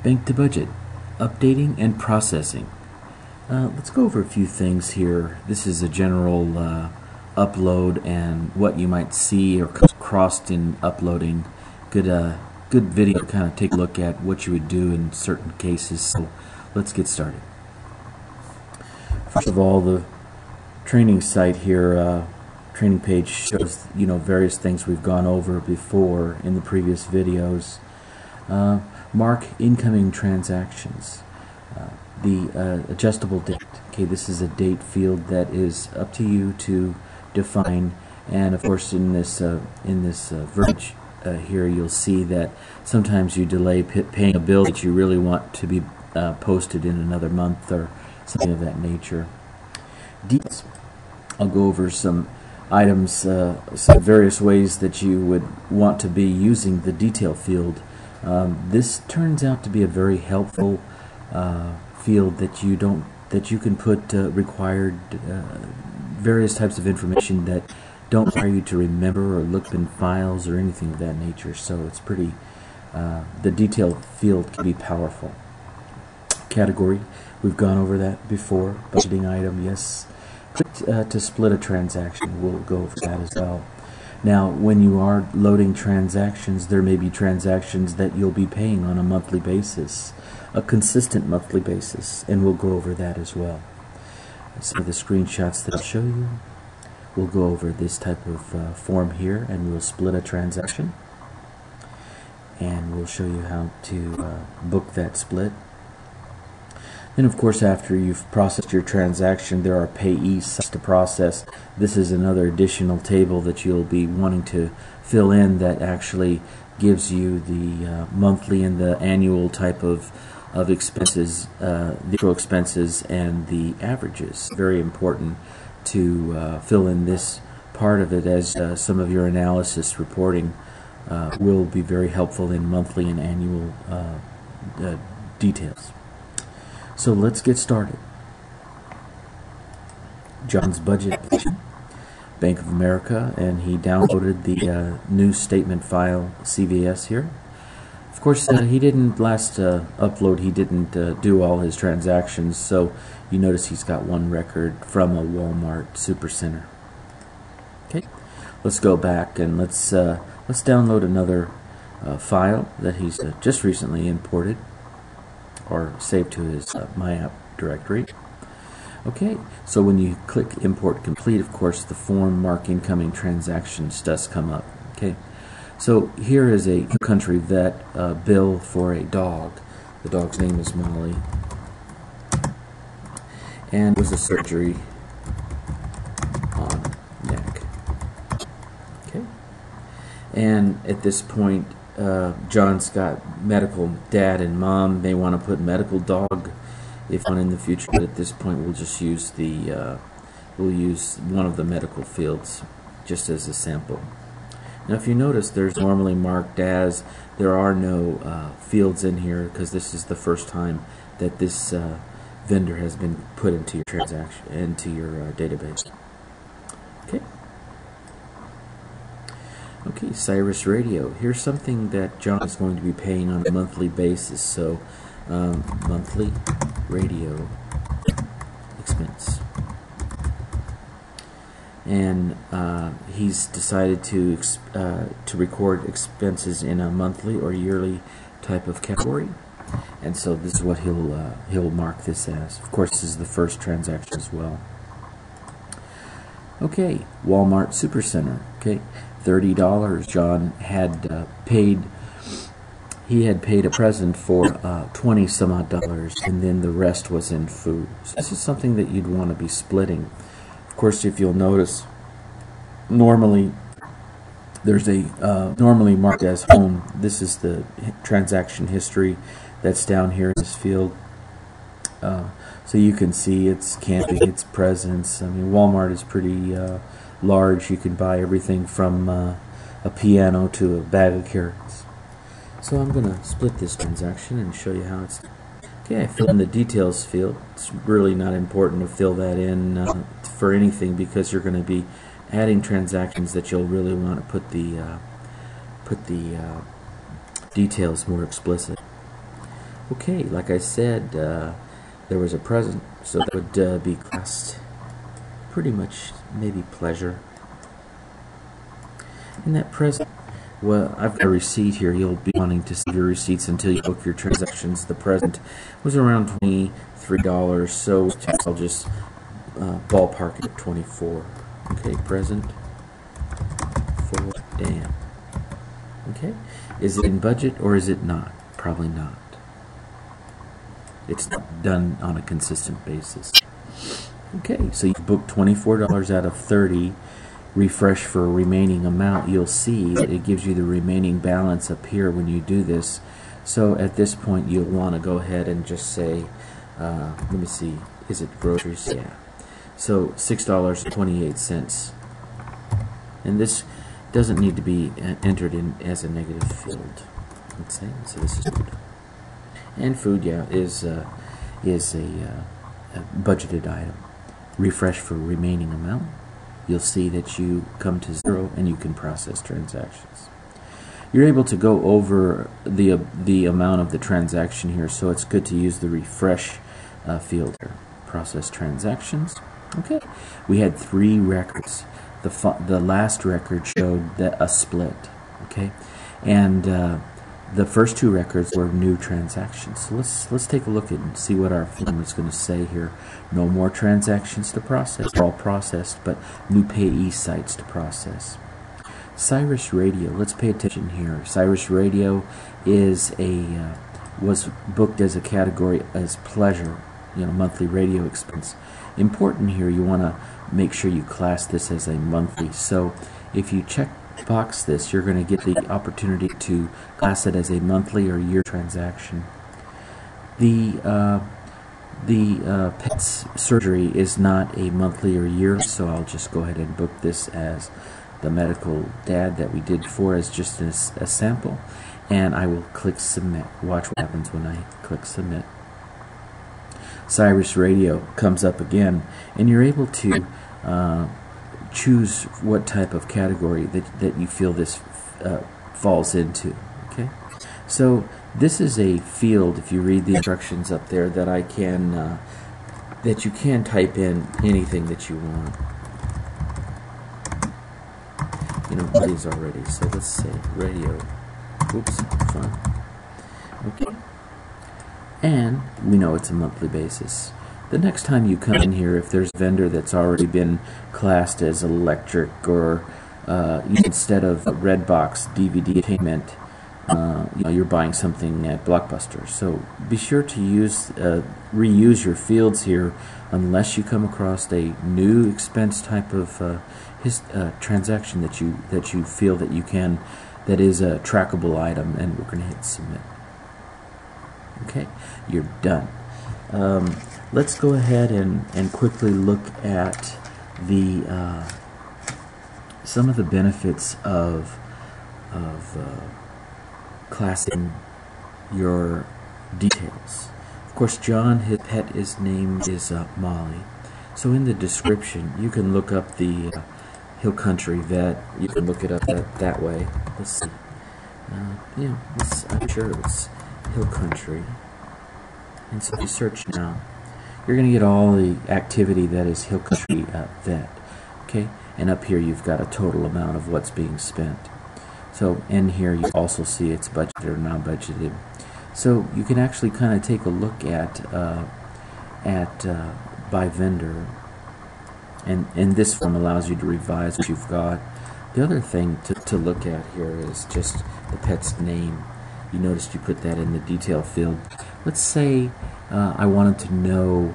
Bank2Budget, updating and processing. Let's go over a few things here. This is a general upload and what you might see or crossed in uploading. Good video to kind of take a look at what you would do in certain cases. So let's get started. First of all, the training site here, training page shows various things we've gone over before in the previous videos. Mark incoming transactions. The adjustable date. Okay, this is a date field that is up to you to define, and of course in this verbiage here you'll see that sometimes you delay paying a bill that you really want to be posted in another month or something of that nature. Details. I'll go over some items, some various ways that you would want to be using the detail field. This turns out to be a very helpful field that you can put required various types of information that don't require you to remember or look in files or anything of that nature. So it's pretty. The detail field can be powerful. Category, we've gone over that before. Budgeting item, yes. Click to split a transaction. We'll go over that as well. Now, when you are loading transactions, there may be transactions that you'll be paying on a monthly basis, a consistent monthly basis, and we'll go over that as well. Some of the screenshots that I'll show you, we'll go over this type of form here, and we'll split a transaction, and we'll show you how to book that split. Then, of course, after you've processed your transaction, there are payees to process. This is another additional table that you'll be wanting to fill in that actually gives you the monthly and the annual type of expenses, the actual expenses and the averages. Very important to fill in this part of it, as some of your analysis reporting will be very helpful in monthly and annual details. So let's get started. John's budget application, Bank of America, and he downloaded the new statement file CVS here. Of course, he didn't last upload. He didn't do all his transactions, so you notice he's got one record from a Walmart Supercenter. Okay, let's go back and let's download another file that he's just recently imported or saved to his My App directory. Okay, so when you click Import Complete, of course, the form Mark Incoming Transactions does come up. Okay, so here is a country vet bill for a dog. The dog's name is Molly, and it was a surgery on neck. Okay, and at this point, John's got medical dad and mom. They want to put medical dog if on in the future, but at this point we'll just use the we'll use one of the medical fields just as a sample. Now if you notice, there's normally marked as there are no fields in here because this is the first time that this vendor has been put into your transaction, into your database. Okay. Okay, Cyrus Radio. Here's something that John is going to be paying on a monthly basis. So, monthly radio expense. And he's decided to record expenses in a monthly or yearly type of category. And so this is what he'll mark this as. Of course, this is the first transaction as well. Okay, Walmart Supercenter. Okay, $30. John had paid. He had paid a present for 20 some odd dollars, and then the rest was in food. So this is something that you'd want to be splitting. Of course, if you'll notice, normally there's a normally marked as home. This is the transaction history that's down here in this field. So you can see it's camping, it's presents. I mean, Walmart is pretty large. You can buy everything from a piano to a bag of carrots. So I'm going to split this transaction and show you how it's done. Okay, I fill in the details field. It's really not important to fill that in for anything because you're going to be adding transactions that you'll really want to put the details more explicit. Okay, like I said, there was a present, so that would be classed pretty much maybe pleasure. In that present, well, I've got a receipt here. You'll be wanting to save your receipts until you book your transactions. The present was around $23, so I'll just ballpark it at 24. Okay, present for Dan. Okay, is it in budget or is it not? Probably not. It's not done on a consistent basis. Okay, so you booked $24 out of 30. Refresh for a remaining amount. You'll see that it gives you the remaining balance up here when you do this. So at this point you'll want to go ahead and just say, let me see, is it groceries? Yeah. So $6.28. And this doesn't need to be entered in as a negative field. Let's say, so this is food. And food, yeah, is a budgeted item. Refresh for remaining amount. You'll see that you come to 0 and you can process transactions. You're able to go over the amount of the transaction here, so it's good to use the refresh field here. Process transactions. Okay, we had 3 records. The last record showed a split. Okay, and the first 2 records were new transactions. So let's take a look at and see what our form is going to say here. No more transactions to process. They're all processed, but new payee sites to process. Cyrus Radio. Let's pay attention here. Cyrus Radio is was booked as a category as pleasure, monthly radio expense. Important here, you want to make sure you class this as a monthly. So if you check box this, you're going to get the opportunity to class it as a monthly or year transaction. The pet's surgery is not a monthly or year, so I'll just go ahead and book this as the medical dad that we did before as just a sample, and I will click submit. Watch what happens when I click submit. Cyrus Radio comes up again, and you're able to choose what type of category that you feel this falls into. Okay, so this is a field, if you read the instructions up there, that I can that you can type in anything that you want. It is already. So let's say radio. Oops, fine. Okay, and we know it's a monthly basis. The next time you come in here, if there's a vendor that's already been classed as electric, or instead of Redbox DVD payment, you're buying something at Blockbuster. So be sure to reuse your fields here unless you come across a new expense type of transaction that you feel that is a trackable item, and we're going to hit submit. Okay, you're done. Let's go ahead and quickly look at some of the benefits of classing your details. Of course, John, his pet, his name is Molly. So in the description, you can look up the Hill Country Vet. You can look it up that way. Let's see. I'm sure it's Hill Country. And so if you search now, you're going to get all the activity that is Hill Country Vet. Okay, and up here you've got a total amount of what's being spent. So in here you also see it's budgeted or non-budgeted. So you can actually kind of take a look at by vendor, and this form allows you to revise what you've got. The other thing to look at here is just the pet's name. You noticed you put that in the detail field. Let's say I wanted to know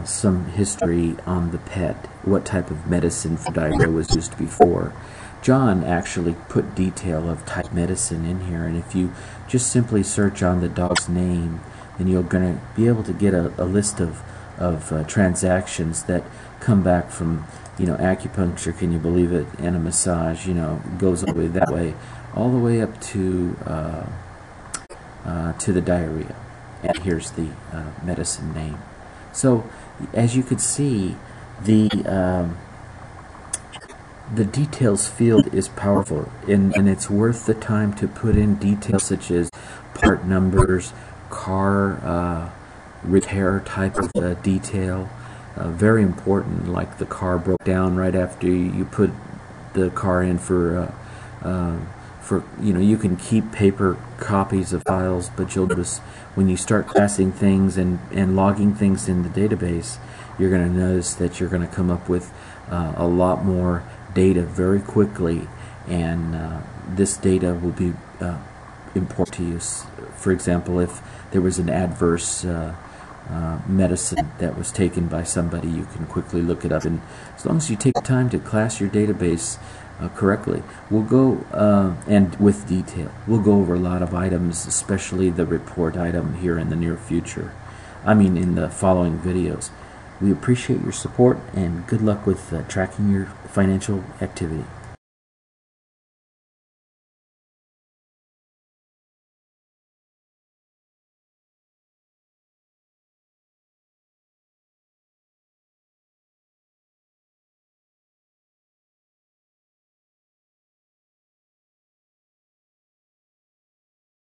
some history on the pet, what type of medicine for diarrhea was used before. John actually put detail of type medicine in here, and if you just simply search on the dog's name, then you're going to be able to get a list of transactions that come back from acupuncture, can you believe it, and a massage, goes all the way that way, all the way up to the diarrhea. And here's the medicine name. So as you could see, the details field is powerful, and it's worth the time to put in details such as part numbers, car repair type of detail. Very important, like the car broke down right after you put the car in for you can keep paper copies of files, but you'll notice when you start classing things and logging things in the database, you're going to notice that you're going to come up with a lot more data very quickly, and this data will be important to you. For example, if there was an adverse medicine that was taken by somebody, you can quickly look it up, and as long as you take time to class your database correctly, we'll go and with detail, we'll go over a lot of items, especially the report item here in the near future. I mean in the following videos. We appreciate your support and good luck with tracking your financial activity.